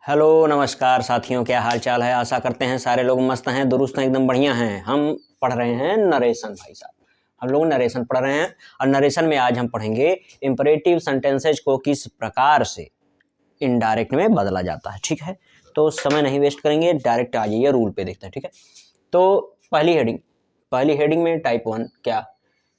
Hello नमस्कार साथियों, क्या हाल चाल है। आशा करते हैं सारे लोग मस्त हैं, दुरुस्त हैं, एकदम बढ़िया हैं। हम पढ़ रहे हैं नरेशन भाई साहब। हम लोग नरेशन पढ़ रहे हैं और नरेशन में आज हम पढ़ेंगे इंपरेटिव सेंटेंसेज को किस प्रकार से इनडायरेक्ट में बदला जाता है। ठीक है, तो समय नहीं वेस्ट करेंगे, डायरेक्ट आ जाइए रूल पे देखते हैं। ठीक है, तो पहली हेडिंग में टाइप 1 क्या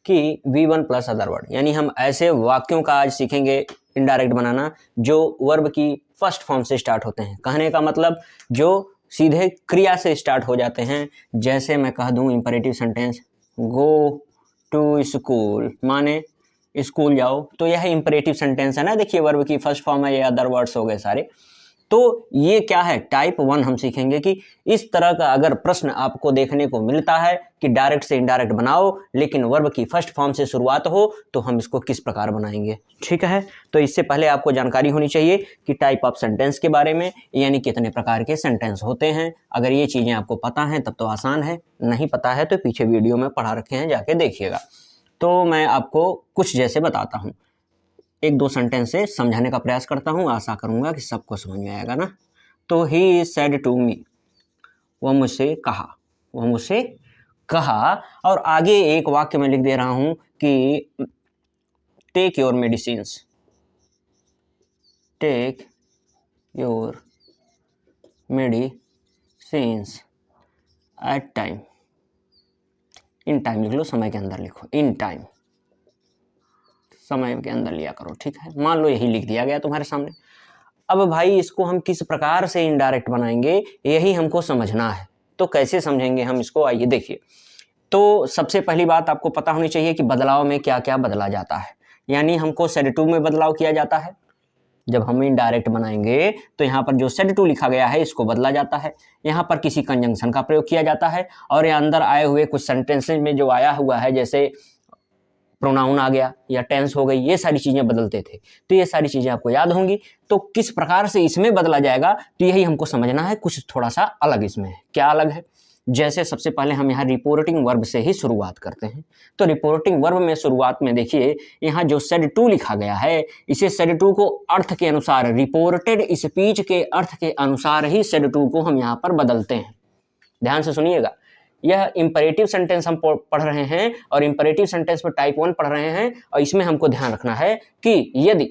कि V1 प्लस अदर वर्ड, यानी हम ऐसे वाक्यों का आज सीखेंगे इनडायरेक्ट बनाना जो वर्ब की फर्स्ट फॉर्म से स्टार्ट होते हैं। कहने का मतलब जो सीधे क्रिया से स्टार्ट हो जाते हैं। जैसे मैं कह दूं imperative sentence, go to school, माने स्कूल जाओ, तो यह इंपरेटिव सेंटेंस है ना। देखिए वर्ब की फर्स्ट फॉर्म है, ये अदर वर्ड्स हो गए सारे। तो ये क्या है, टाइप 1 हम सीखेंगे कि इस तरह का अगर प्रश्न आपको देखने को मिलता है कि डायरेक्ट से इनडायरेक्ट बनाओ लेकिन वर्ब की फर्स्ट फॉर्म से शुरुआत हो, तो हम इसको किस प्रकार बनाएंगे। ठीक है, तो इससे पहले आपको जानकारी होनी चाहिए कि टाइप ऑफ सेंटेंस के बारे में, यानी कितने प्रकार के सेंटेंस होते हैं। अगर ये चीज़ें आपको पता हैं तब तो आसान है, नहीं पता है तो पीछे वीडियो में पढ़ा रखे हैं, जाके देखिएगा। तो मैं आपको कुछ जैसे बताता हूँ, एक दो सेंटेंस से समझाने का प्रयास करता हूँ, आशा करूँगा कि सबको समझ में आएगा ना। तो ही सेड टू मी, वह मुझसे कहा, और आगे एक वाक्य में लिख दे रहा हूँ कि take your medicines, take your medicines at time, in time लिख लो, समय के अंदर लिखो, इन टाइम, समय के अंदर लिया करो। ठीक है, मान लो यही लिख दिया गया तुम्हारे सामने। अब भाई इसको हम किस प्रकार से इनडायरेक्ट बनाएंगे, यही हमको समझना है। तो कैसे समझेंगे हम इसको, आइए देखिए। तो सबसे पहली बात आपको पता होनी चाहिए कि बदलाव में क्या क्या बदला जाता है। यानी हमको सेड टू में बदलाव किया जाता है। जब हम इनडायरेक्ट बनाएंगे तो यहाँ पर जो सेड टू लिखा गया है इसको बदला जाता है। यहाँ पर किसी कंजंक्शन का प्रयोग किया जाता है, और यहाँ अंदर आए हुए कुछ सेंटेंसेज में जो आया हुआ है, जैसे प्रोनाउन आ गया या टेंस हो गई, ये सारी चीज़ें बदलते थे। तो ये सारी चीज़ें आपको याद होंगी। तो किस प्रकार से इसमें बदला जाएगा, तो यही हमको समझना है। कुछ थोड़ा सा अलग इसमें है। क्या अलग है, जैसे सबसे पहले हम यहाँ रिपोर्टिंग वर्ब से ही शुरुआत करते हैं। तो रिपोर्टिंग वर्ब में शुरुआत में देखिए, यहाँ जो सेड टू लिखा गया है, इसे सेड टू को अर्थ के अनुसार, रिपोर्टेड स्पीच के अर्थ के अनुसार ही सेड टू को हम यहाँ पर बदलते हैं। ध्यान से सुनिएगा, यह इंपरेटिव सेंटेंस हम पढ़ रहे हैं और इंपरेटिव सेंटेंस में टाइप 1 पढ़ रहे हैं। और इसमें हमको ध्यान रखना है कि यदि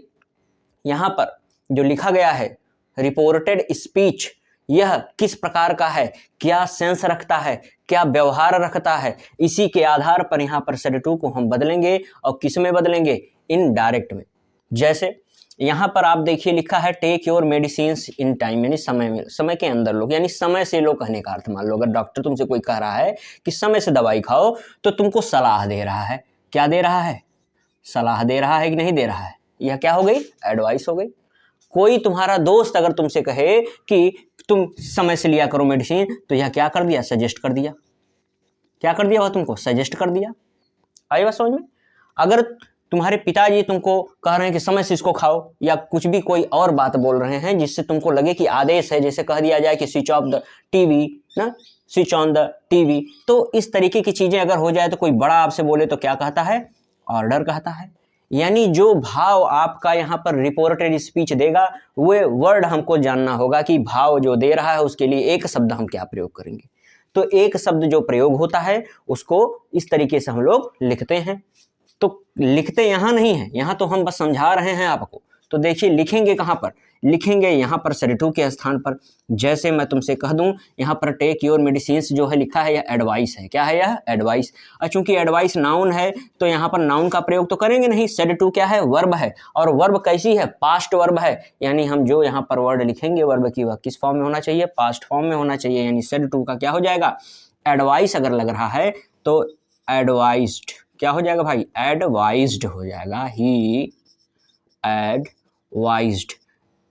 यहाँ पर जो लिखा गया है रिपोर्टेड स्पीच, यह किस प्रकार का है, क्या सेंस रखता है, क्या व्यवहार रखता है, इसी के आधार पर यहाँ पर सेड टू को हम बदलेंगे। और किस में बदलेंगे, इनडायरेक्ट में। जैसे यहाँ पर आप देखिए लिखा है take your medicines in time, यानी समय में, समय के अंदर लो, यानी समय से लो कहने का अर्थ। मान लो अगर डॉक्टर तुमसे कोई कह रहा है कि समय से दवाई खाओ, तो तुमको सलाह दे रहा है। क्या दे रहा है, सलाह दे रहा है कि नहीं दे रहा है। यह क्या हो गई, एडवाइस हो गई। कोई तुम्हारा दोस्त अगर तुमसे कहे कि तुम समय से लिया करो मेडिसिन, तो यह क्या कर दिया, सजेस्ट कर दिया। क्या कर दिया, वह तुमको सजेस्ट कर दिया। आई बात समझ में। अगर तुम्हारे पिताजी तुमको कह रहे हैं कि समय से इसको खाओ, या कुछ भी कोई और बात बोल रहे हैं जिससे तुमको लगे कि आदेश है, जैसे कह दिया जाए कि स्विच ऑफ द टीवी ना, स्विच ऑन द टीवी, तो इस तरीके की चीजें अगर हो जाए, तो कोई बड़ा आपसे बोले तो क्या कहता है, ऑर्डर कहता है। यानी जो भाव आपका यहाँ पर रिपोर्टेड स्पीच देगा, वो वर्ड हमको जानना होगा कि भाव जो दे रहा है उसके लिए एक शब्द हम क्या प्रयोग करेंगे। तो एक शब्द जो प्रयोग होता है उसको इस तरीके से हम लोग लिखते हैं। तो लिखते यहाँ नहीं है, यहाँ तो हम बस समझा रहे हैं आपको। तो देखिए लिखेंगे कहाँ पर, लिखेंगे यहाँ पर सेड टू के स्थान पर। जैसे मैं तुमसे कह दूं, यहाँ पर टेक योर मेडिसिन्स जो है लिखा है, यह एडवाइस है। क्या है, यह एडवाइस। और चूंकि एडवाइस नाउन है, तो यहाँ पर नाउन का प्रयोग तो करेंगे नहीं। सेड टू क्या है, वर्ब है, और वर्ब कैसी है, पास्ट वर्ब है। यानी हम जो यहाँ पर वर्ड लिखेंगे वर्ब की, वह किस फॉर्म में होना चाहिए, पास्ट फॉर्म में होना चाहिए। यानी सेड टू का क्या हो जाएगा, एडवाइस अगर लग रहा है तो एडवाइज्ड, क्या हो जाएगा भाई, एडवाइज्ड हो जाएगा। ही एडवाइज्ड,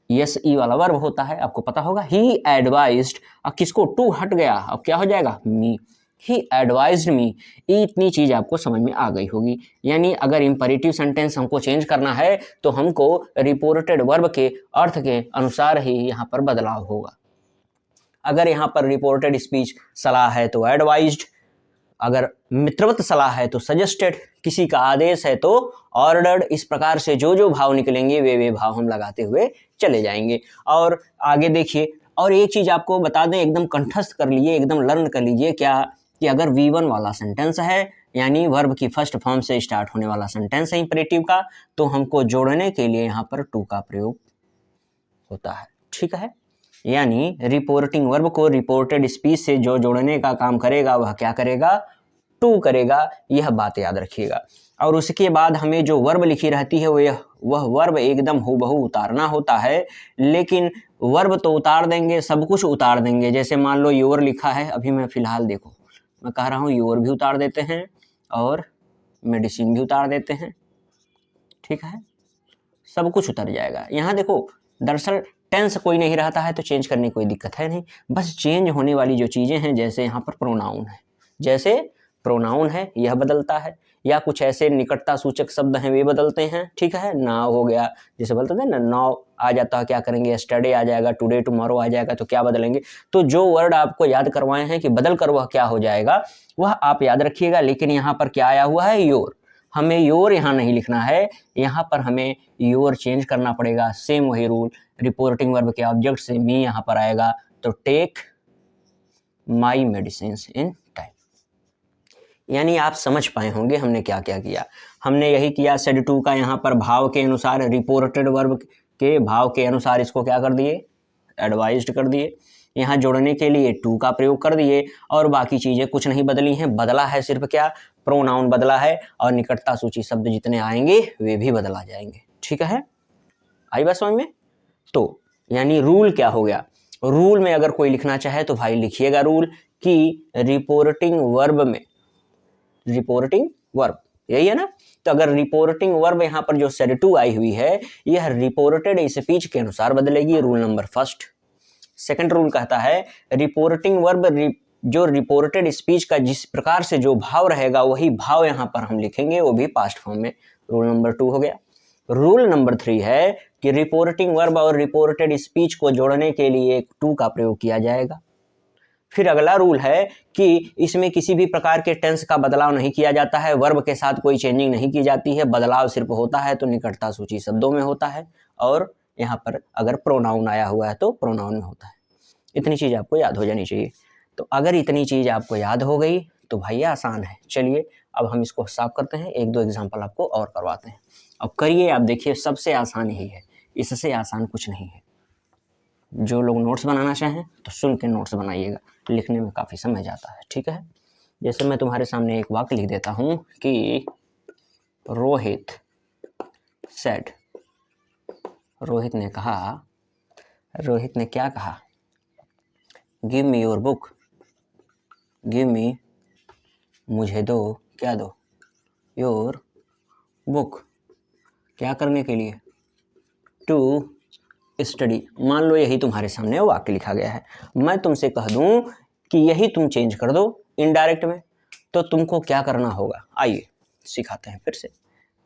यस ई वाला वर्ब होता है, आपको पता होगा। ही एडवाइज्ड, अब किसको, टू हट गया, अब क्या हो जाएगा, मी। ही एडवाइज्ड मी। इतनी चीज आपको समझ में आ गई होगी। यानी अगर इंपरेटिव सेंटेंस हमको चेंज करना है तो हमको रिपोर्टेड वर्ब के अर्थ के अनुसार ही यहाँ पर बदलाव होगा। अगर यहाँ पर रिपोर्टेड स्पीच सलाह है तो एडवाइज्ड, अगर मित्रवत सलाह है तो सजेस्टेड, किसी का आदेश है तो ऑर्डर्ड। इस प्रकार से जो जो भाव निकलेंगे वे भाव हम लगाते हुए चले जाएंगे। और आगे देखिए, और एक चीज़ आपको बता दें, एकदम कंठस्थ कर लीजिए, एकदम लर्न कर लीजिए क्या, कि अगर V1 वाला सेंटेंस है, यानी वर्ब की फर्स्ट फॉर्म से स्टार्ट होने वाला सेंटेंस है इंपरेटिव का, तो हमको जोड़ने के लिए यहाँ पर टू का प्रयोग होता है। ठीक है, यानी रिपोर्टिंग वर्ब को रिपोर्टेड स्पीच से जो जोड़ने का काम करेगा वह क्या करेगा, टू करेगा। यह बात याद रखिएगा। और उसके बाद हमें जो वर्ब लिखी रहती है वह वर्ब एकदम हूबहू उतारना होता है। लेकिन वर्ब तो उतार देंगे, सब कुछ उतार देंगे। जैसे मान लो योर लिखा है, अभी मैं फिलहाल देखो मैं कह रहा हूँ योर भी उतार देते हैं और मेडिसिन भी उतार देते हैं। ठीक है, सब कुछ उतर जाएगा। यहाँ देखो, दरअसल टेंस कोई नहीं रहता है तो चेंज करने की कोई दिक्कत है नहीं। बस चेंज होने वाली जो चीज़ें हैं, जैसे यहाँ पर प्रोनाउन है, जैसे प्रोनाउन है यह बदलता है, या कुछ ऐसे निकटता सूचक शब्द हैं वे बदलते हैं। ठीक है, नाउ हो गया, जैसे बोलते थे ना, नाउ आ जाता है, क्या करेंगे, यस्टरडे आ जाएगा, टुडे टुमारो आ जाएगा, तो क्या बदलेंगे। तो जो वर्ड आपको याद करवाए हैं कि बदल कर वह क्या हो जाएगा, वह आप याद रखिएगा। लेकिन यहाँ पर क्या आया हुआ है, योर। हमें योर यहाँ नहीं लिखना है, यहाँ पर हमें योर चेंज करना पड़ेगा। सेम वही रूल, रिपोर्टिंग वर्ब के ऑब्जेक्ट से मी यहाँ पर आएगा, तो take my medicine in time. यानी आप समझ पाए होंगे हमने क्या क्या किया। हमने यही किया, सेड टू का यहाँ पर भाव के अनुसार, रिपोर्टेड वर्ब के भाव के अनुसार इसको क्या कर दिए, एडवाइज्ड कर दिए। यहाँ जोड़ने के लिए टू का प्रयोग कर दिए, और बाकी चीज़ें कुछ नहीं बदली हैं। बदला है सिर्फ क्या, प्रोनाउन बदला है, और निकटता सूची शब्द जितने आएंगे वे भी बदला जाएंगे। ठीक है, आई बात समझ में। तो यानी रूल क्या हो गया, रूल में अगर कोई लिखना चाहे तो भाई लिखिएगा रूल कि रिपोर्टिंग वर्ब में, रिपोर्टिंग वर्ब यही है ना, तो अगर रिपोर्टिंग वर्ब यहाँ पर जो सेड टू आई हुई है, यह रिपोर्टेड स्पीच के अनुसार बदलेगी। Rule number first. Second rule कहता है रिपोर्टिंग वर्ब जो रिपोर्टेड स्पीच का जिस प्रकार से जो भाव रहेगा वही भाव यहाँ पर हम लिखेंगे, वो भी पास्ट फॉर्म में। रूल नंबर 2 हो गया। रूल नंबर 3 है कि रिपोर्टिंग वर्ब और रिपोर्टेड स्पीच को जोड़ने के लिए टू का प्रयोग किया जाएगा। फिर अगला रूल है कि इसमें किसी भी प्रकार के टेंस का बदलाव नहीं किया जाता है, वर्ब के साथ कोई चेंजिंग नहीं की जाती है। बदलाव सिर्फ होता है तो निकटता सूची शब्दों में होता है, और यहाँ पर अगर प्रोनाउन आया हुआ है तो प्रोनाउन में होता है। इतनी चीज़ आपको याद हो जानी चाहिए। तो अगर इतनी चीज़ आपको याद हो गई तो भैया आसान है। चलिए अब हम इसको साफ करते हैं, एक दो एग्जाम्पल आपको और करवाते हैं। अब करिए, आप देखिए, सबसे आसान यही है, इससे आसान कुछ नहीं है। जो लोग नोट्स बनाना चाहें तो सुन के नोट्स बनाइएगा, लिखने में काफ़ी समय जाता है। ठीक है, जैसे मैं तुम्हारे सामने एक वाक्य लिख देता हूँ कि रोहित सेड, रोहित ने कहा, रोहित ने क्या कहा, give me your book, give me, मुझे दो, क्या दो, योर बुक, क्या करने के लिए, टू स्टडी। मान लो यही तुम्हारे सामने वाक्य लिखा गया है, मैं तुमसे कह दूं कि यही तुम चेंज कर दो इनडायरेक्ट में, तो तुमको क्या करना होगा, आइए सिखाते हैं फिर से।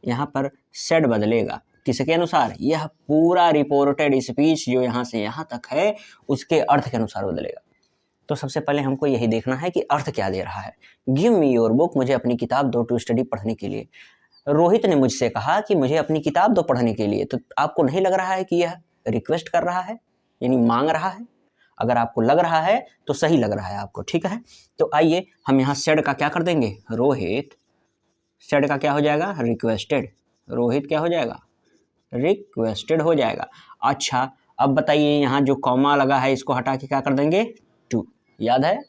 यहाँ पर सेड बदलेगा किसके अनुसार, यह पूरा रिपोर्टेड स्पीच जो यहाँ से यहाँ तक है उसके अर्थ के अनुसार बदलेगा। तो सबसे पहले हमको यही देखना है कि अर्थ क्या दे रहा है। गिव मी योर बुक, मुझे अपनी किताब दो, टू स्टडी, पढ़ने के लिए। रोहित ने मुझसे कहा कि मुझे अपनी किताब दो पढ़ने के लिए। तो आपको नहीं लग रहा है कि यह रिक्वेस्ट कर रहा है, यानी मांग रहा है? अगर आपको लग रहा है तो सही लग रहा है आपको। ठीक है, तो आइए हम यहाँ सेड का क्या कर देंगे, रोहित, सेड का क्या हो जाएगा, रिक्वेस्टेड। रोहित क्या हो जाएगा, रिक्वेस्टेड हो जाएगा। अच्छा, अब बताइए यहाँ जो कॉमा लगा है इसको हटा के क्या कर देंगे, टू, याद है।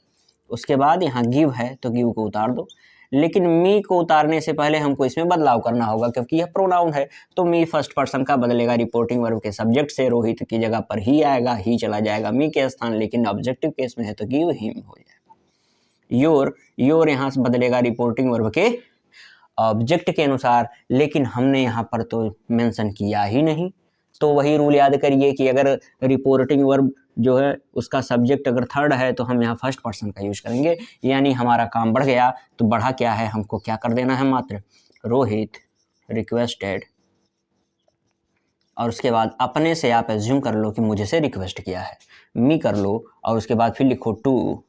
उसके बाद यहाँ गिव है तो गिव को उतार दो, लेकिन मी को उतारने से पहले हमको इसमें बदलाव करना होगा क्योंकि यह प्रोनाउन है। तो मी फर्स्ट पर्सन का बदलेगा रिपोर्टिंग वर्ब के सब्जेक्ट से, रोहित की जगह पर ही आएगा, ही चला जाएगा मी के स्थान, लेकिन ऑब्जेक्टिव केस में है तो गिव हिम हो जाएगा। योर, योर यहाँ से बदलेगा रिपोर्टिंग वर्ब के ऑब्जेक्ट के अनुसार, लेकिन हमने यहाँ पर तो मेंशन किया ही नहीं। तो वही रूल याद करिए कि अगर रिपोर्टिंग वर्ब जो है उसका सब्जेक्ट अगर थर्ड है तो हम यहाँ फर्स्ट पर्सन का यूज करेंगे, यानी हमारा काम बढ़ गया। तो बढ़ा क्या है, हमको क्या कर देना है, मात्र रोहित रिक्वेस्टेड, और उसके बाद अपने से आप एज्यूम कर लो कि मुझे से रिक्वेस्ट किया है, मी कर लो, और उसके बाद फिर लिखो टू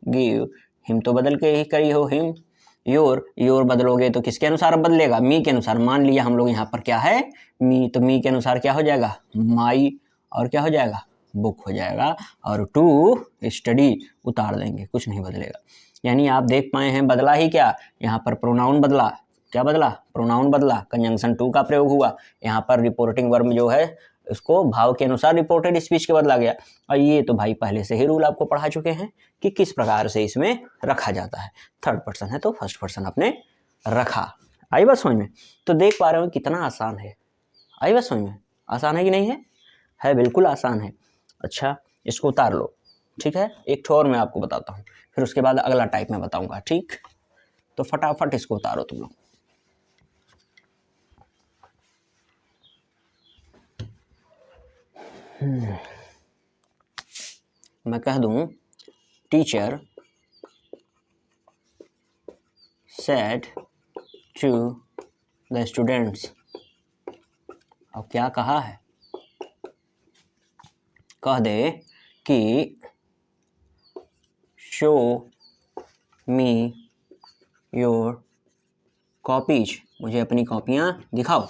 गिव हिम तो बदल के ही करी हो हिम, योर बदलोगे तो किसके अनुसार बदलेगा, मी के अनुसार। मान लिया हम लोग यहाँ पर क्या है, मी, तो मी के अनुसार क्या हो जाएगा, माई, और क्या हो जाएगा, बुक हो जाएगा, और टू स्टडी उतार देंगे, कुछ नहीं बदलेगा। यानी आप देख पाए हैं बदला ही क्या, यहाँ पर प्रोनाउन बदला, क्या बदला, प्रोनाउन बदला, कंजंक्शन टू का प्रयोग हुआ, यहाँ पर रिपोर्टिंग वर्ब जो है उसको भाव के अनुसार रिपोर्टेड स्पीच के बदला गया। और ये तो भाई पहले से ही रूल आपको पढ़ा चुके हैं कि किस प्रकार से इसमें रखा जाता है। थर्ड पर्सन है तो फर्स्ट पर्सन आपने रखा। आई बात समझ में? तो देख पा रहे हो कितना आसान है। आई बात समझ में? आसान है कि नहीं है? है, बिल्कुल आसान है। अच्छा, इसको उतार लो, ठीक है। एक ठो और मैं आपको बताता हूँ, फिर उसके बाद अगला टाइप मैं बताऊंगा, ठीक। तो फटाफट इसको उतारो तुम लोग। मैं कह दूं, teacher said to the students. अब क्या कहा है, कह दे कि शो मी योर कॉपीज, मुझे अपनी कॉपियाँ दिखाओ।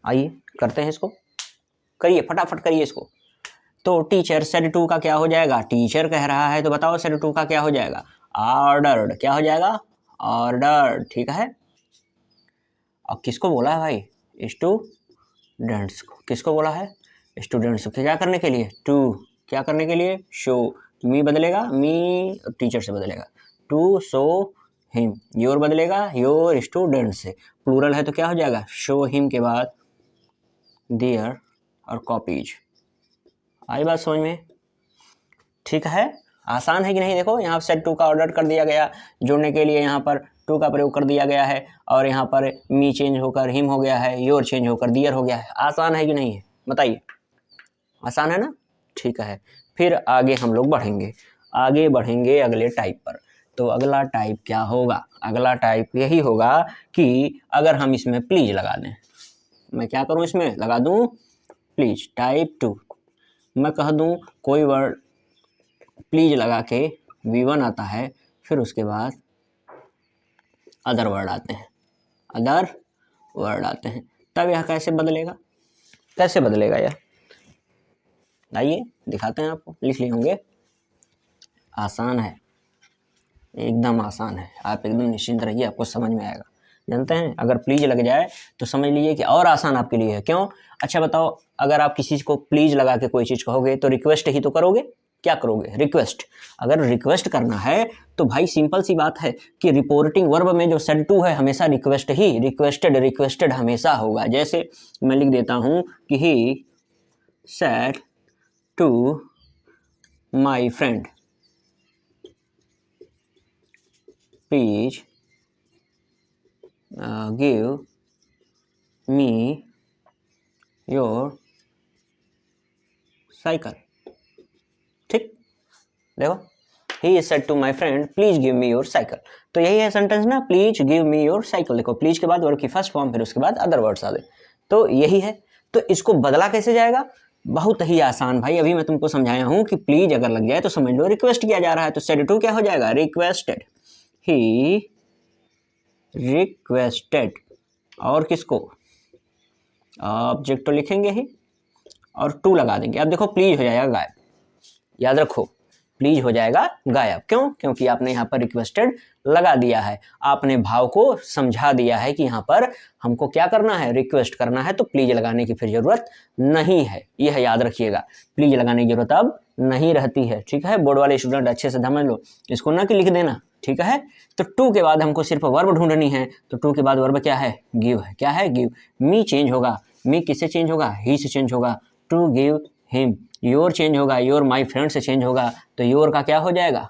आइए करते हैं इसको, करिए फटाफट करिए इसको। तो टीचर सेड टू का क्या हो जाएगा, टीचर कह रहा है तो बताओ सेड टू का क्या हो जाएगा, ऑर्डर्ड। क्या हो जाएगा, ऑर्डर, ठीक है। अब किसको बोला है भाई, स्टूडेंट्स को। किसको बोला है, स्टूडेंट्स को। क्या करने के लिए, टू, क्या करने के लिए, शो। मी बदलेगा, मी टीचर से बदलेगा, टू शो हिम। योर बदलेगा, योर स्टूडेंट से। प्लूरल है तो क्या हो जाएगा, शो हिम के बाद देयर और कॉपीज। आई बात समझ में? ठीक है, आसान है कि नहीं? देखो यहाँ सेट टू का ऑर्डर कर दिया गया, जोड़ने के लिए यहाँ पर टू का प्रयोग कर दिया गया है, और यहाँ पर मी चेंज होकर हिम हो गया है, योर चेंज होकर दियर हो गया है। आसान है कि नहीं है, बताइए? आसान है ना? ठीक है, फिर आगे हम लोग बढ़ेंगे, आगे बढ़ेंगे अगले टाइप पर। तो अगला टाइप क्या होगा, अगला टाइप यही होगा कि अगर हम इसमें प्लीज लगा दें, मैं क्या करूँ इसमें लगा दूँ प्लीज, टाइप टू। मैं कह दूँ कोई वर्ड प्लीज लगा के V1 आता है, फिर उसके बाद अदर वर्ड आते हैं, अदर वर्ड आते हैं, तब यह कैसे बदलेगा, कैसे बदलेगा यह? आइए दिखाते हैं आपको, लिख लिए होंगे। आसान है, एकदम आसान है, आप एकदम निश्चिंत रहिए, आपको समझ में आएगा। जानते हैं, अगर प्लीज लग जाए तो समझ लीजिए कि और आसान आपके लिए है। क्यों? अच्छा बताओ, अगर आप किसी को प्लीज लगा के कोई चीज़ कहोगे तो रिक्वेस्ट ही तो करोगे, क्या करोगे, रिक्वेस्ट। अगर रिक्वेस्ट करना है तो भाई सिंपल सी बात है कि रिपोर्टिंग वर्ब में जो सेड टू है हमेशा रिक्वेस्ट ही, रिक्वेस्टेड, रिक्वेस्टेड हमेशा होगा। जैसे मैं लिख देता हूँ कि he said to my friend please give me your cycle. ठीक, देखो, he said to my friend please give me your cycle. तो यही है सेंटेंस ना, please give me your cycle. देखो, प्लीज के बाद वर्ड की फर्स्ट फॉर्म, फिर उसके बाद अदर वर्ड्स आ गए, तो यही है। तो इसको बदला कैसे जाएगा, बहुत ही आसान भाई, अभी मैं तुमको समझाया हूं कि प्लीज अगर लग जाए तो समझ लो रिक्वेस्ट किया जा रहा है। तो सेड टू क्या हो जाएगा, रिक्वेस्टेड, ही रिक्वेस्टेड। और किसको, ऑब्जेक्ट तो लिखेंगे ही और टू लगा देंगे। अब देखो प्लीज हो जाएगा गायब, याद रखो, प्लीज हो जाएगा गायब। क्यों? क्योंकि आपने यहाँ पर रिक्वेस्टेड लगा दिया है, आपने भाव को समझा दिया है कि यहाँ पर हमको क्या करना है, रिक्वेस्ट करना है, तो प्लीज लगाने की फिर जरूरत नहीं है। यह याद रखिएगा, प्लीज लगाने की जरूरत अब नहीं रहती है। ठीक है, बोर्ड वाले स्टूडेंट अच्छे से समझ लो इसको, ना कि लिख देना, ठीक है। तो टू के बाद हमको सिर्फ वर्ब ढूंढनी है, तो टू के बाद वर्ब क्या है, गिव है। क्या है, गिव। मी चेंज होगा, मी किससे चेंज होगा, ही से चेंज होगा, to give him. Your change होगा, योर माई फ्रेंड से चेंज होगा, तो योर का क्या हो जाएगा,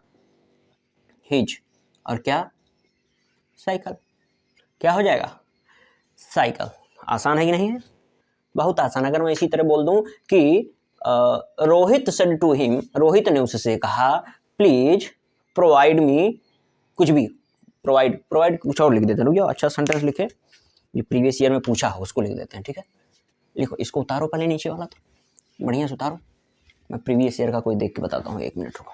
हिज। और क्या, साइकिल। क्या हो जाएगा, साइकिल। आसान है कि नहीं है, बहुत आसान। अगर मैं इसी तरह बोल दूं कि Rohit said to him, Rohit ने उससे कहा प्लीज प्रोवाइड मी, कुछ भी, प्रोवाइड, प्रोवाइड कुछ और लिख देते हैं, रुक जाओ, अच्छा सेंटेंस लिखे जो प्रीवियस ईयर में पूछा हो उसको लिख देते हैं। ठीक है, लिखो, इसको उतारो पहले नीचे वाला, तो बढ़िया से उतारो, मैं प्रीवियस ईयर का कोई देख के बताता हूँ, 1 मिनट रुको।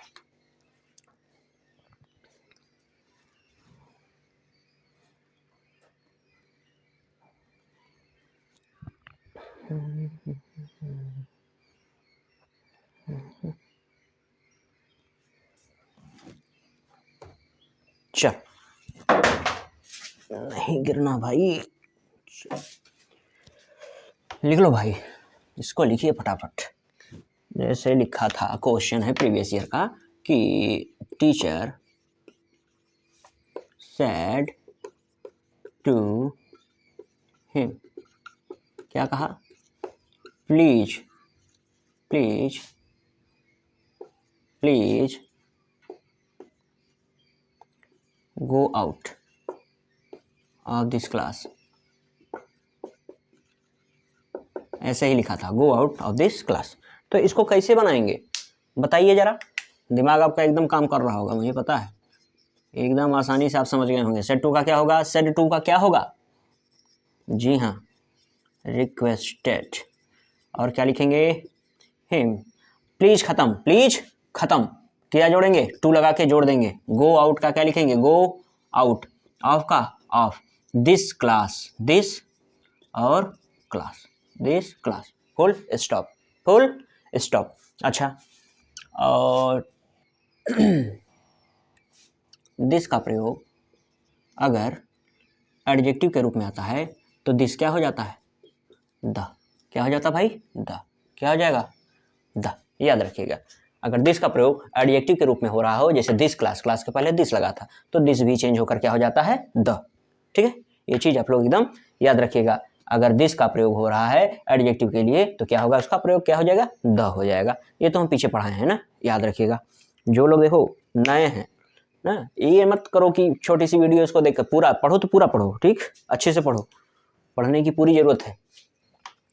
चल, नहीं गिरना भाई, लिख लो भाई, इसको लिखिए फटाफट। जैसे लिखा था, क्वेश्चन है प्रीवियस ईयर का कि टीचर सेड टू हिम, क्या कहा, please please please go out of this class, ऐसे ही लिखा था, go out of this class. तो इसको कैसे बनाएंगे बताइए जरा, दिमाग आपका एकदम काम कर रहा होगा, मुझे पता है, एकदम आसानी से आप समझ गए होंगे। सेड टू का क्या होगा, सेड टू का क्या होगा, जी हाँ, रिक्वेस्टेड, और क्या लिखेंगे, हिम, प्लीज खत्म, प्लीज खत्म, क्या जोड़ेंगे, टू लगा के जोड़ देंगे। गो आउट का क्या लिखेंगे, गो आउट ऑफ का, ऑफ दिस क्लास, दिस और class, this class, full stop, full stop. अच्छा, और दिस का प्रयोग अगर एडजेक्टिव के रूप में आता है तो दिस क्या हो जाता है, द, क्या हो जाता है भाई, द, क्या हो जाएगा, द, याद रखिएगा। अगर दिस का प्रयोग एडजेक्टिव के रूप में हो रहा हो, जैसे दिस क्लास, क्लास के पहले दिस लगा था, तो दिस भी चेंज होकर क्या हो जाता है, द, ठीक है, ये चीज आप लोग एकदम याद रखिएगा। अगर दिस का प्रयोग हो रहा है एडजेक्टिव के लिए तो क्या होगा, उसका प्रयोग क्या हो जाएगा, द हो जाएगा। ये तो हम पीछे पढ़ाए हैं ना, याद रखिएगा। जो लोग देखो नए हैं ना, ये मत करो कि छोटी सी वीडियो इसको देखकर पूरा पढ़ो, तो पूरा पढ़ो, ठीक, अच्छे से पढ़ो, पढ़ने की पूरी जरूरत है,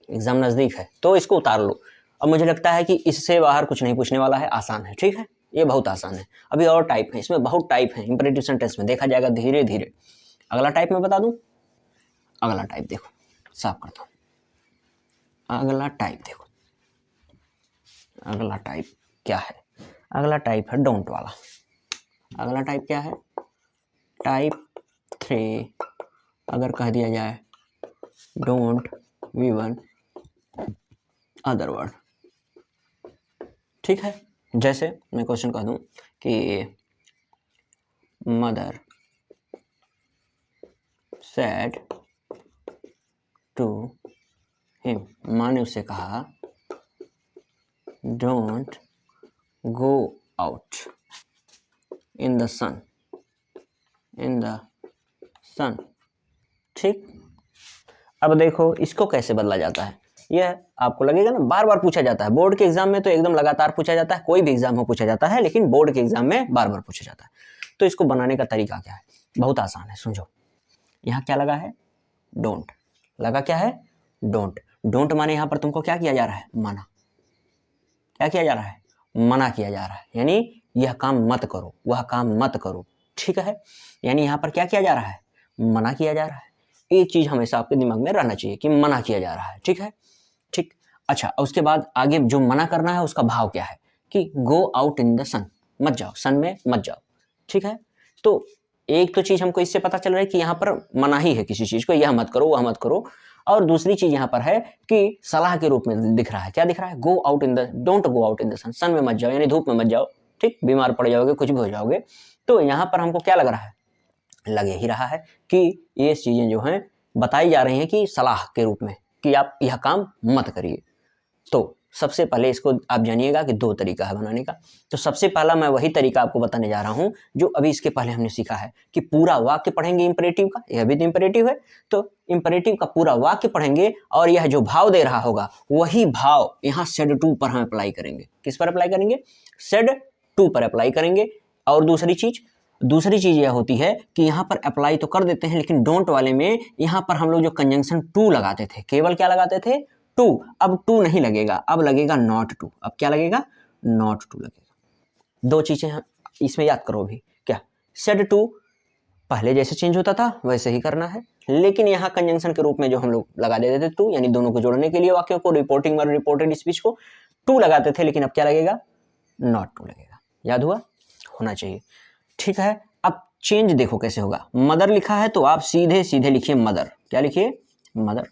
एग्जाम नजदीक है तो इसको उतार लो। अब मुझे लगता है कि इससे बाहर कुछ नहीं पूछने वाला है, आसान है, ठीक है, ये बहुत आसान है। अभी और टाइप है, इसमें बहुत टाइप है, इंपरेटिव सेंटेंस में देखा जाएगा धीरे धीरे। अगला टाइप मैं बता दूं, अगला टाइप देखो, साफ करता हूं, अगला टाइप देखो, अगला टाइप क्या है, अगला टाइप है डोंट वाला। अगला टाइप क्या है, टाइप 3, अगर कह दिया जाए डोंट गिवन अदर वर्ड, ठीक है। जैसे मैं क्वेश्चन कह दूं कि मदर सेड टू हिम, माँ ने उससे कहा don't go out in the sun, in the sun, ठीक। अब देखो इसको कैसे बदला जाता है, यह आपको लगेगा ना बार बार पूछा जाता है, बोर्ड के एग्जाम में तो एकदम लगातार पूछा जाता है, कोई भी एग्जाम हो पूछा जाता है, लेकिन बोर्ड के एग्जाम में बार बार पूछा जाता है। तो इसको बनाने का तरीका क्या है, बहुत आसान है, समझो। यहाँ क्या लगा है, डोंट लगा, क्या है, डोंट, डोंट माने यहाँ पर तुमको क्या किया जा रहा है, मना, क्या किया जा रहा है, मना किया जा रहा है, यानी यह काम मत करो, वह काम मत करो, ठीक है। यानी यहाँ पर क्या किया जा रहा है, मना किया जा रहा है। एक चीज हमेशा आपके दिमाग में रहना चाहिए कि मना किया जा रहा है, ठीक है, ठीक। अच्छा, उसके बाद आगे जो मना करना है उसका भाव क्या है, कि गो आउट इन द सन, मत जाओ, सन में मत जाओ, ठीक है। तो एक तो चीज हमको इससे पता चल रहा है कि यहाँ पर मना ही है किसी चीज को, यह मत करो, वह मत करो। और दूसरी चीज यहाँ पर है कि सलाह के रूप में दिख रहा है, क्या दिख रहा है, go out in the, don't go out in the sun, sun में मत जाओ, यानी धूप में मत जाओ, ठीक, बीमार पड़ जाओगे, कुछ भी हो जाओगे। तो यहाँ पर हमको क्या लग रहा है, लग ही रहा है कि ये चीजें जो हैं बताई जा रही हैं कि सलाह के रूप में, कि आप यह काम मत करिए। तो सबसे पहले इसको आप जानिएगा कि दो तरीका है बनाने का। तो सबसे पहला मैं वही तरीका आपको बताने जा रहा हूं जो अभी इसके पहले हमने सीखा है, कि पूरा वाक्य पढ़ेंगे इंपरेटिव का, यह भी तो इंपरेटिव है, तो इंपरेटिव का पूरा वाक्य पढ़ेंगे और यह जो भाव दे रहा होगा वही भाव यहाँ सेड टू पर हम अप्लाई करेंगे। किस पर अप्लाई करेंगे, सेड टू पर अप्लाई करेंगे। और दूसरी चीज यह होती है कि यहाँ पर अप्लाई तो कर देते हैं, लेकिन डोंट वाले में यहाँ पर हम लोग जो कंजंक्शन टू लगाते थे, केवल क्या लगाते थे, टू, अब टू नहीं लगेगा, अब लगेगा नॉट टू, अब क्या लगेगा, नॉट टू लगेगा। दो चीजें इसमें याद करो भी, क्या, सेड टू पहले जैसे चेंज होता था वैसे ही करना है, लेकिन यहाँ कंजंक्शन के रूप में जो हम लोग लगा देते थे टू, यानी दोनों को जोड़ने के लिए वाक्यों को, रिपोर्टिंग और रिपोर्टेड स्पीच को टू लगाते थे, लेकिन अब क्या लगेगा, नॉट टू लगेगा। याद हुआ, होना चाहिए, ठीक है। अब चेंज देखो कैसे होगा, मदर लिखा है तो आप सीधे सीधे लिखिए मदर, क्या लिखिए, मदर।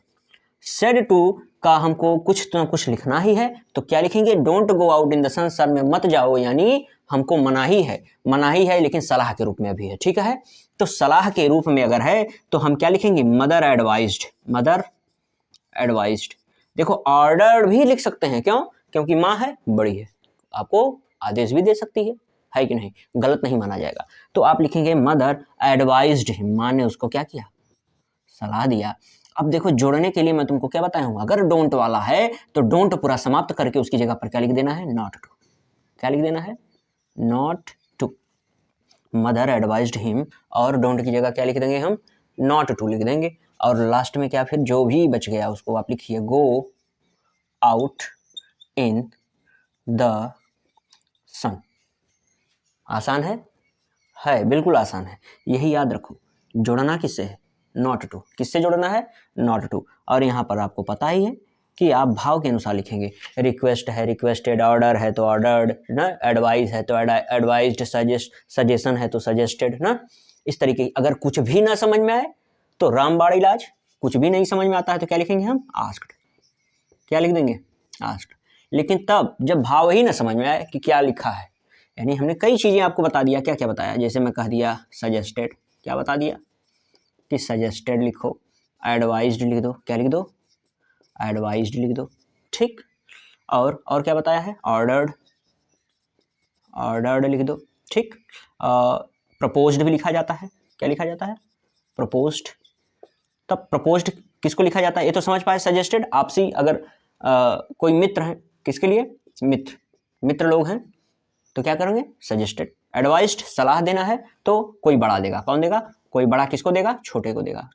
सेड टू का हमको कुछ तो कुछ लिखना ही है, तो क्या लिखेंगे, don't go out in the sun, सर में मत जाओ, यानी हमको मनाही है लेकिन सलाह के रूप में भी है, ठीक है। तो सलाह के रूप में अगर है तो हम क्या लिखेंगे, मदर एडवाइज्ड। देखो ऑर्डर भी लिख सकते हैं, क्यों, क्योंकि माँ है, बड़ी है, आपको आदेश भी दे सकती है कि नहीं, गलत नहीं माना जाएगा। तो आप लिखेंगे मदर एडवाइज्ड हिम, माँ ने उसको क्या किया, सलाह दिया। अब देखो जोड़ने के लिए मैं तुमको क्या बताया हूँ, अगर डोंट वाला है तो डोंट पूरा समाप्त करके उसकी जगह पर क्या लिख देना है, नॉट टू। क्या लिख देना है, not to. Mother advised him और डोंट की जगह क्या लिख देंगे हम, नॉट टू लिख देंगे। और लास्ट में क्या, फिर जो भी बच गया उसको आप लिखिए, गो आउट इन द सन। आसान है बिल्कुल आसान है। यही याद रखो, जोड़ना किससे है, नॉट टू। किससे जोड़ना है, नॉट टू। और यहाँ पर आपको पता ही है कि आप भाव के अनुसार लिखेंगे। रिक्वेस्ट है रिक्वेस्टेड, ऑर्डर है तो ऑर्डर्ड ना, एडवाइस है तो एडवाइज्ड, सजेशन है तो सजेस्टेड ना। इस तरीके, अगर कुछ भी ना समझ में आए तो रामबाण इलाज, कुछ भी नहीं समझ में आता है तो क्या लिखेंगे हम, आस्क्ड। क्या लिख देंगे, आस्क्ड। लेकिन तब जब भाव ही ना समझ में आए कि क्या लिखा है, यानी हमने कई चीज़ें आपको बता दिया, क्या क्या बताया, जैसे मैं कह दिया सजेस्टेड, क्या बता दिया कि सजेस्टेड लिखो, एडवाइज्ड लिख दो, क्या लिख दो, एडवाइज्ड लिख दो, ठीक। और क्या बताया है, ऑर्डर्ड लिख दो, ठीक। प्रपोज्ड भी लिखा जाता है, क्या लिखा जाता है, प्रपोज्ड। तब प्रपोज्ड किसको लिखा जाता है, ये तो समझ पाए, सजेस्टेड आपसी, अगर कोई मित्र है, किसके लिए, मित्र लोग हैं तो क्या करेंगे, सजेस्टेड। एडवाइस्ड सलाह देना है तो कोई बड़ा देगा, कौन देगा, कोई बड़ा किसको देगा, छोटे को देगा।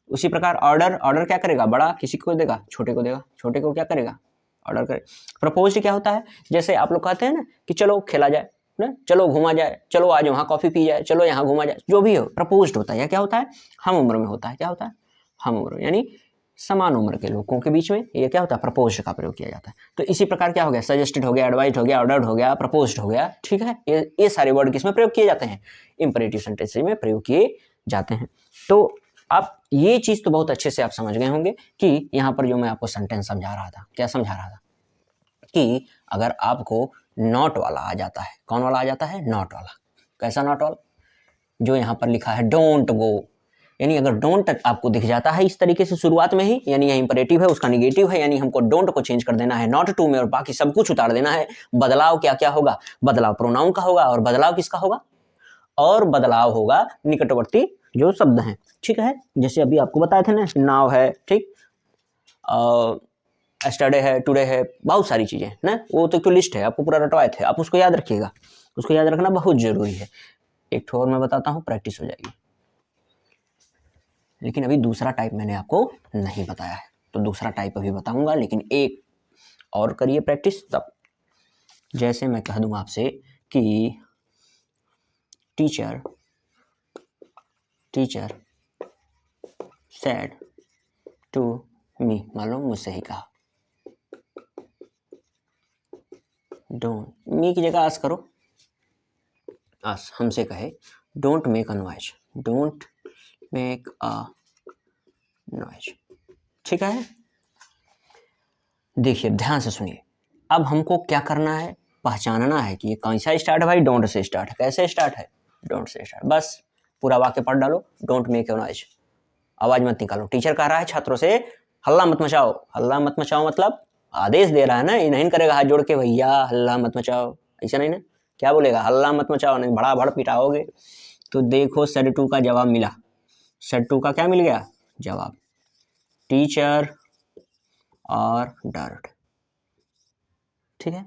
उसी प्रकार ऑर्डर क्या करेगा, बड़ा किसी को देगा, छोटे को देगा, छोटे को क्या करेगा, ऑर्डर करे। प्रपोज्ड क्या होता है, जैसे आप लोग कहते हैं ना कि चलो खेला जाए ना, चलो घूमा जाए, चलो आज वहाँ कॉफी पी जाए, चलो यहाँ घूमा जाए, जो भी हो प्रपोज्ड होता है। या क्या होता है, हम उम्र में होता है, क्या होता है, हम उम्र, यानी समान उम्र के लोगों के बीच में ये क्या होता है, प्रपोज का प्रयोग किया जाता है। तो इसी प्रकार क्या हो गया, सजेस्टेड हो गया, एडवाइज्ड हो गया, ऑर्डर्ड हो गया, प्रपोज्ड हो गया, ठीक है। ये सारे वर्ड किसमें प्रयोग किए जाते हैं, इंपरेटिव सेंटेंसेस में प्रयोग किए जाते हैं। तो आप ये चीज़ तो बहुत अच्छे से आप समझ गए होंगे कि यहाँ पर जो मैं आपको सेंटेंस समझा रहा था, क्या समझा रहा था, कि अगर आपको नॉट वाला आ जाता है, कौन वाला आ जाता है, नॉट वाला। कैसा नॉट वाला, जो यहाँ पर लिखा है डोंट गो, यानी अगर डोंट आपको दिख जाता है इस तरीके से शुरुआत में ही, यानी यह इंपरेटिव है, उसका निगेटिव है, यानी हमको डोंट को चेंज कर देना है नॉट टू में और बाकी सब कुछ उतार देना है। बदलाव क्या क्या होगा, बदलाव प्रोनाउन का होगा, और बदलाव किसका होगा, और बदलाव होगा निकटवर्ती जो शब्द हैं, ठीक है। जैसे अभी आपको बताए थे ना, नाव है, ठीक, एस्टरडे है, टुडे है, बहुत सारी चीज़ें ना, वो तो लिस्ट है, आपको पूरा रटवाए थे, आप उसको याद रखिएगा, उसको याद रखना बहुत जरूरी है। एक ठो और मैं बताता हूँ, प्रैक्टिस हो जाएगी। लेकिन अभी दूसरा टाइप मैंने आपको नहीं बताया है, तो दूसरा टाइप अभी बताऊंगा, लेकिन एक और करिए प्रैक्टिस तब। जैसे मैं कह दूंगा आपसे कि टीचर सेड टू मी, मान लो मुझसे ही कहा, डोंट, मी की जगह आस करो, आस हमसे कहे, don't make a noise, don't make a noise, ठीक है। देखिए ध्यान से सुनिए, अब हमको क्या करना है, पहचानना है कि ये कैसा स्टार्ट है भाई, डोंट से स्टार्ट है। कैसे स्टार्ट है, डोंट से स्टार्ट, बस पूरा वाक्य पढ़ डालो, डोंट मेक अ नॉइज, आवाज मत निकालो। टीचर कह रहा है छात्रों से हल्ला मत मचाओ, हल्ला मत मचाओ मतलब आदेश दे रहा है ना, ये नहीं करेगा हाथ जोड़ के भैया हल्ला मत मचाओ, ऐसा नहीं ना, क्या बोलेगा, हल्ला मत मचाओ, नहीं बड़ा भड़ पिटाओगे। तो देखो सेड टू का जवाब मिला, सेड टू का क्या मिल गया जवाब, टीचर और डर्ट, ठीक है।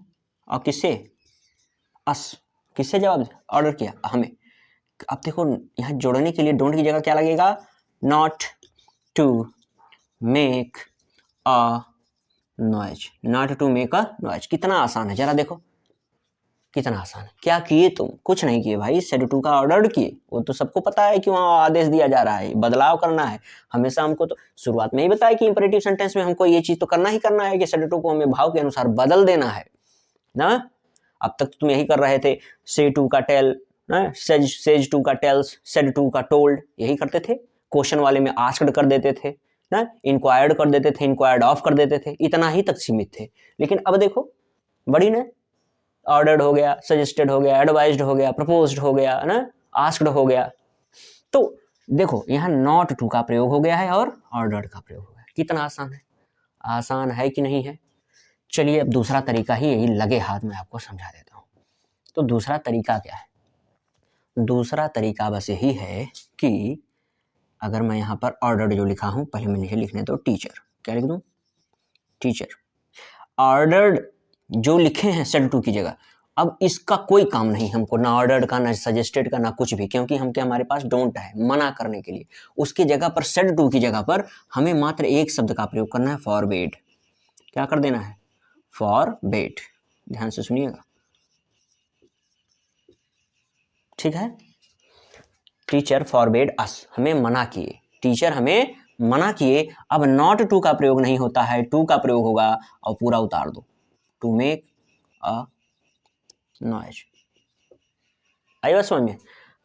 और किससे, अस, किससे जवाब ऑर्डर किया, हमें। अब देखो यहाँ जोड़ने के लिए डोंट की जगह क्या लगेगा, not to make a noise, not to make a noise. कितना आसान है, जरा देखो कितना आसान है। क्या किए तुम, कुछ नहीं किए भाई, सेड टू का ऑर्डर किए, वो तो सबको पता है कि वहाँ आदेश दिया जा रहा है, बदलाव करना है। हमेशा हमको तो शुरुआत में ही बताया कि इंपरेटिव सेंटेंस में हमको ये चीज़ तो करना ही करना है कि सेड टू को हमें भाव के अनुसार बदल देना है ना। अब तक तुम यही कर रहे थे, से टू का टेल, सेज टू का टेल्स, सेड टू का टोल्ड, यही करते थे। क्वेश्चन वाले में आस्क्ड कर देते थे, ना, इंक्वायर्ड कर देते थे, इंक्वायर्ड ऑफ कर देते थे, इतना ही तक सीमित थे। लेकिन अब देखो बड़ी ने ऑर्डर्ड हो गया, सजेस्टेड हो गया, एडवाइज्ड हो गया, प्रपोज्ड हो गया, है ना, आस्क्ड हो गया। तो देखो यहाँ नॉट टू का प्रयोग हो गया है और ऑर्डर्ड का प्रयोग हो गया। कितना आसान है, आसान है कि नहीं है। चलिए अब दूसरा तरीका ही यही लगे हाथ में आपको समझा देता हूँ। तो दूसरा तरीका क्या है? दूसरा तरीका बस यही है कि अगर मैं यहाँ पर ऑर्डर्ड जो लिखा हूँ, पहले मैंने लिखने दो टीचर, क्या लिख दूँ? टीचर। ऑर्डर्ड जो लिखे हैं सेड टू की जगह, अब इसका कोई काम नहीं हमको, ना ऑर्डर्ड का, ना सजेस्टेड का, ना कुछ भी, क्योंकि हमारे पास डोंट है मना करने के लिए। उसकी जगह पर सेड टू की जगह पर हमें मात्र एक शब्द का प्रयोग करना है, फॉरबेड। क्या कर देना है? फॉरबेड। ध्यान से सुनिएगा, ठीक है। टीचर फॉरबेड अस, हमें मना किए, टीचर हमें मना किए। अब नॉट टू का प्रयोग नहीं होता है, टू का प्रयोग होगा और पूरा उतार दो, टू मेक अ नॉइज। आई बात समझ में?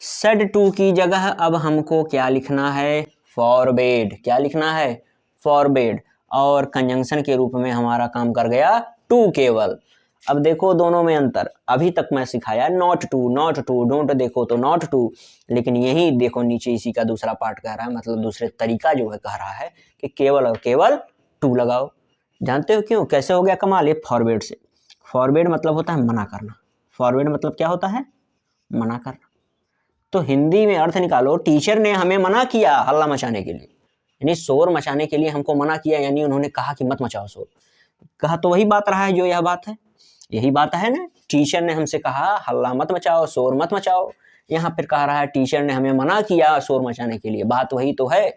सेड टू की जगह अब हमको क्या लिखना है? फॉरबेड। क्या लिखना है? फॉरबेड। और कंजंक्शन के रूप में हमारा काम कर गया टू केवल। अब देखो दोनों में अंतर, अभी तक मैं सिखाया not to, not to, don't देखो तो नॉट टू, लेकिन यही देखो नीचे इसी का दूसरा पार्ट कह रहा है, मतलब दूसरे तरीका जो है कह रहा है कि केवल और केवल टू लगाओ। जानते हो क्यों? कैसे हो गया कमाल? ये फॉरवर्ड से। फॉरवर्ड मतलब होता है मना करना। फॉरवर्ड मतलब क्या होता है? मना करना। तो हिंदी में अर्थ निकालो, टीचर ने हमें मना किया हल्ला मचाने के लिए, यानी शोर मचाने के लिए हमको मना किया, यानी उन्होंने कहा कि मत मचाओ शोर। कहा तो वही बात रहा है जो यह बात है, यही बात है ना। टीचर ने हमसे कहा हल्ला मत मचाओ, शोर मत मचाओ, यहाँ फिर कह रहा है टीचर ने हमें मना किया शोर मचाने के लिए। बात वही तो है,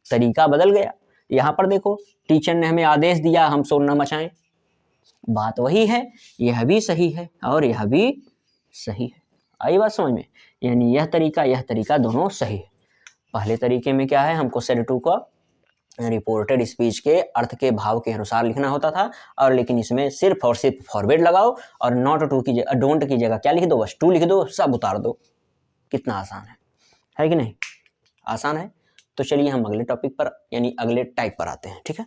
तरीका बदल गया। यहाँ पर देखो टीचर ने हमें आदेश दिया हम शोर न मचाएं, बात वही है, यह भी सही है और यह भी सही है। आई बात समझ में? यानी यह तरीका दोनों सही है। पहले तरीके में क्या है, हमको सेड टू का रिपोर्टेड स्पीच के अर्थ के भाव के अनुसार लिखना होता था, और लेकिन इसमें सिर्फ और सिर्फ फॉरवर्ड लगाओ और नॉट टू की जगह, डोंट की जगह क्या लिख दो? बस टू लिख दो, सब उतार दो। कितना आसान है कि नहीं? आसान है। तो चलिए हम अगले टॉपिक पर यानी अगले टाइप पर आते हैं, ठीक है।